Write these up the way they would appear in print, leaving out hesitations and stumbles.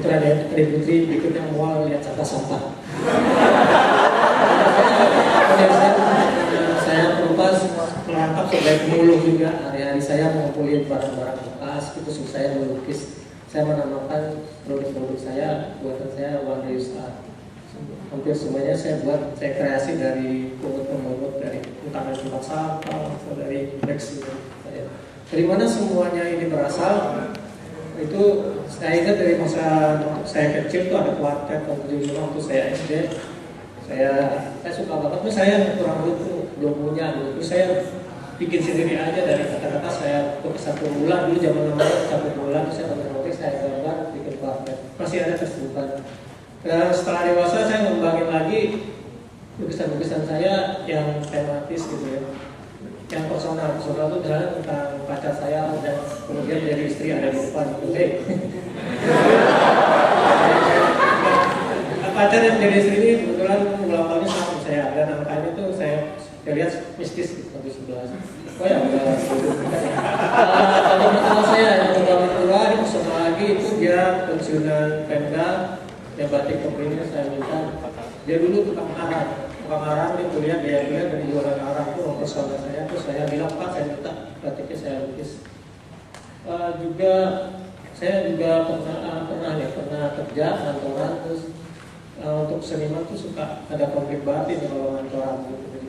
kebetulan ya Adik Putri berikutnya mual lihat sampah-sampah. Saya berupa melangkap sebagai pemulung juga. Hari-hari saya mengumpulin barang-barang bekas, itu saya melukis. Saya menamakan produk-produk saya, buatan saya One Reuse Art. Hampir semuanya saya buat, saya kreasi dari pungut-pungut, dari entah dari tempat sampah atau dari koleksi saya. Dari mana semuanya ini berasal? Itu saya ingat dari masa saya kecil tuh ada kuartet waktu waktu saya SD. Saya suka banget, tapi saya kurang itu belum punya dulu. Terus saya bikin sendiri aja dari kata-kata saya untuk 1 bulan dulu zaman namanya 1 bulan terus saya otomatis saya gambar bikin kuartet. Masih ada tersimpan. Dan setelah dewasa saya ngembangin lagi lukisan-lukisan saya yang tematis gitu ya. Yang personal itu adalah tentang pacar saya dan kemudian dari istri ada di depan gitu. Pacar yang jadi istri ini kebetulan ulang sama saya dan angkanya itu saya lihat mistis gitu di sebelah. Oh ya udah. Kalau masalah saya yang terlalu tua ini personal lagi itu dia pensiunan Pemda yang batik kepingnya saya minta. Dia dulu tukang arang dia kuliah dan jualan arang itu nomor saudara saya. Terus saya bilang Pak saya minta batiknya saya lukis. Juga saya juga pernah kerja kantoran terus untuk seniman tuh suka ada konflik batin kalau kantoran gitu.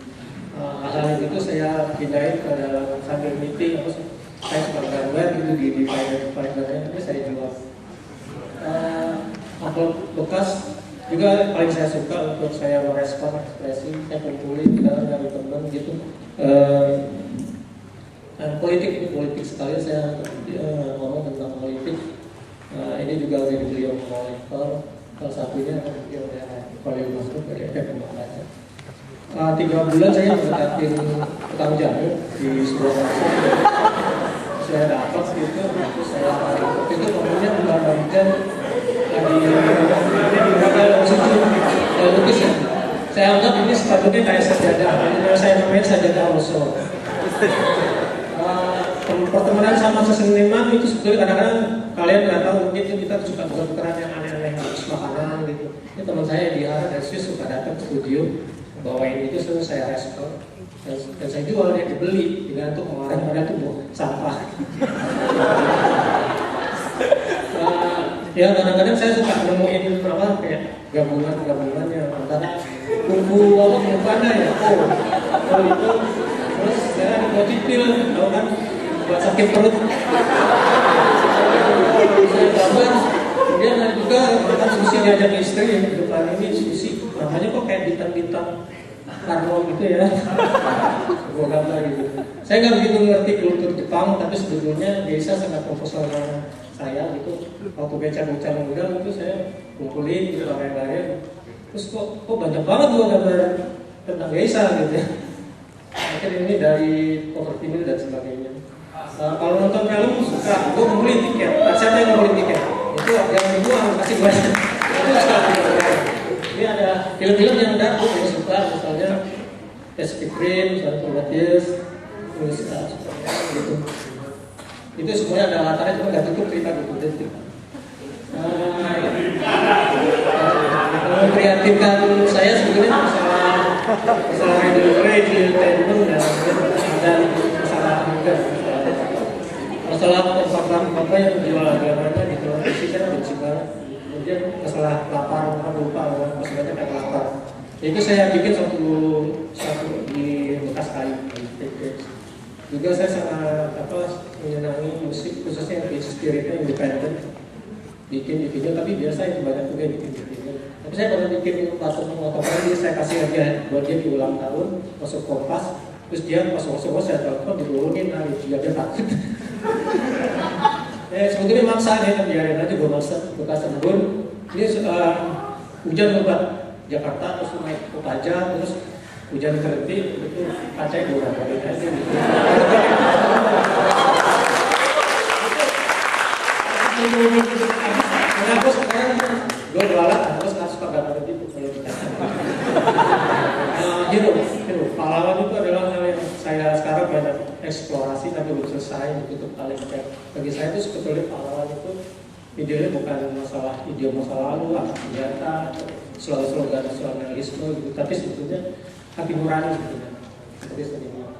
Hal itu saya pindahin ke dalam sambil meeting saya suka gambar gitu di finder-findernya tapi saya jual. Amplop bekas juga paling saya suka untuk saya merespon ekspresi saya kumpulin dari teman gitu. Politik sekali saya ngomong tentang politik. Ini juga dari beliau kolektor. Salah satunya beliau Kolil Masuk dari efek pembahasan. 3 bulan saya mendekatin tukang jamu di sebuah pasar. Saya dapat gitu, terus saya itu ngomongnya bulan Ramadan di hotel suci lukis ya. Saya anggap ini sepatutnya kayak sajadah. Saya namanya sajadah Rasul. Pertemanan sama seniman itu sebetulnya kadang-kadang kalian nggak tahu mungkin kita suka tukeran yang aneh-aneh harus makanan gitu. Ini teman saya di Arab dari Swiss suka datang ke studio bawain itu terus saya respon dan saya jual dia dibeli digantung kemarin pada tuh sampah. Ya kadang-kadang saya suka nemuin kayak gabungan yang antara bumbu apa ya itu terus saya buat pil tahu kan buat sakit perut. Saya gambar kemudian juga makan sushi diajak istri yang di depan ini sushi namanya kok kayak bintang-bintang Karno gitu ya. Gua gambar gitu. Saya nggak begitu ngerti kultur Jepang tapi sebetulnya Geisha sangat profesional saya gitu. Waktu bocah-bocah muda itu saya kumpulin gitu lain-lain. Terus kok banyak banget gua gambar tentang Geisha gitu ya. Akhirnya ini dari overthinking dan sebagainya. Kalau nonton film suka, gue ngumpulin tiket. Siapa yang ngumpulin tiket? Itu yang dibuang kasih banyak. Itu suka. Ini ada film-film yang dark gue suka, misalnya Pacific Rim, misalnya Prometheus, gitu. Itu semuanya ada latarnya cuma nggak cukup cerita gitu. Kreatifkan saya sebetulnya masalah radio entertainment dan masalah juga. Masalah apa yang jual agamanya di televisi kan benci banget. Kemudian masalah lapar, lupa, maksudnya kayak lapar. Itu saya bikin satu di bekas kayu. Juga saya sangat menyenangi musik, khususnya yang spiritnya independen. Bikin di video, tapi biasa itu banyak juga bikin di video. Tapi saya pernah bikin patung motoran, dia saya kasih hadiah buat dia di ulang tahun, masuk Kompas. Terus dia masuk saya telepon diturunin, dia takut. Sebetulnya maksa nih, biarin aja gue maksa bekas embun. Dia hujan lebat Jakarta, terus naik ke Paja, terus hujan berhenti, itu kacanya gue rapain aja gitu. Karena gue sekarang gue jualan, terus nggak suka gambar gitu kalau kita. Hero, pahlawan itu adalah hal yang saya sekarang banyak eksplorasi tapi belum selesai ditutup paling baik. Bagi saya itu sebetulnya pahlawan itu Idealnya bukan masalah ide masa lalu atau senjata, slogan nasionalisme gitu, tapi sebetulnya hati nurani sebetulnya. Seperti sebetulnya.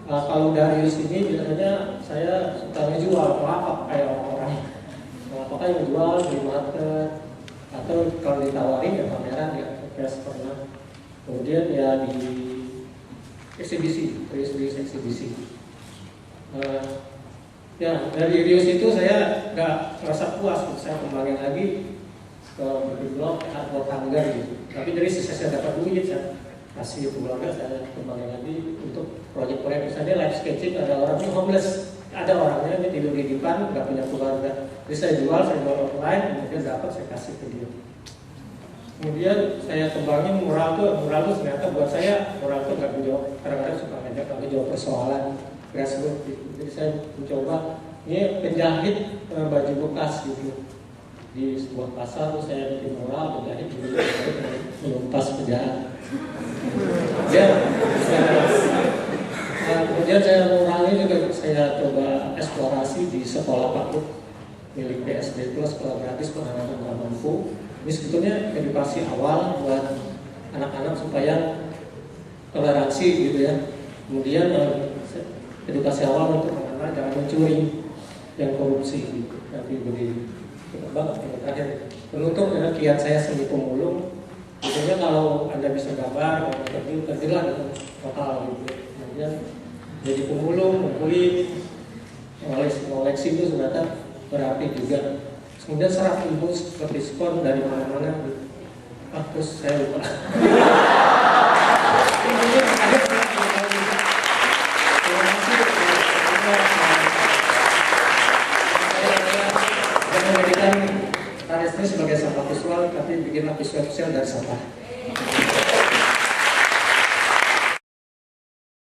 Kalau Darius ini biasanya saya suka ngejual kelapa kayak orang-orang. Kelapa kan ngejual di market atau kalau ditawarin ya pameran ya press pernah. Kemudian ya di eksibisi, eksibisi. Ya dari Rius itu saya nggak merasa puas, saya kembangin lagi ke blog atau tangga gitu. Tapi dari sisi saya dapat duit, saya kasih blognya, saya kembangin lagi untuk proyek-proyek. Misalnya live sketching, ada orang yang homeless, ada orangnya ini tidur di depan, nggak punya keluarga. Jadi saya jual online, kemudian dapat saya kasih ke dia. Kemudian saya kembangin mural tuh ternyata buat saya mural tuh nggak menjawab, kadang-kadang suka menjawab persoalan grassroots gitu. Jadi saya mencoba ini penjahit baju bekas gitu di sebuah pasar, terus saya bikin mural penjahit gitu, melumpas penjahat. Kemudian saya muralnya juga saya coba eksplorasi di sekolah Pakut milik PSD Plus, sekolah gratis penanaman nggak mampu. Ini sebetulnya edukasi awal buat anak-anak supaya toleransi gitu ya. Kemudian edukasi awal untuk anak-anak jangan mencuri, yang korupsi gitu. Nanti begini cepat banget yang terakhir. Penutup dengan kiat saya seni pemulung. Sebetulnya kalau Anda bisa gambar, kalau terjadilah gitu total gitu. Kemudian jadi pemulung, ngumpulin, ngoleksi itu ternyata berapi juga. Kemudian serap ilmu seperti skor dari mana-mana gitu. Terus saya lupa. Jangan menjadikan karya seni sebagai sampah visual, tapi bikinlah visual dari sampah.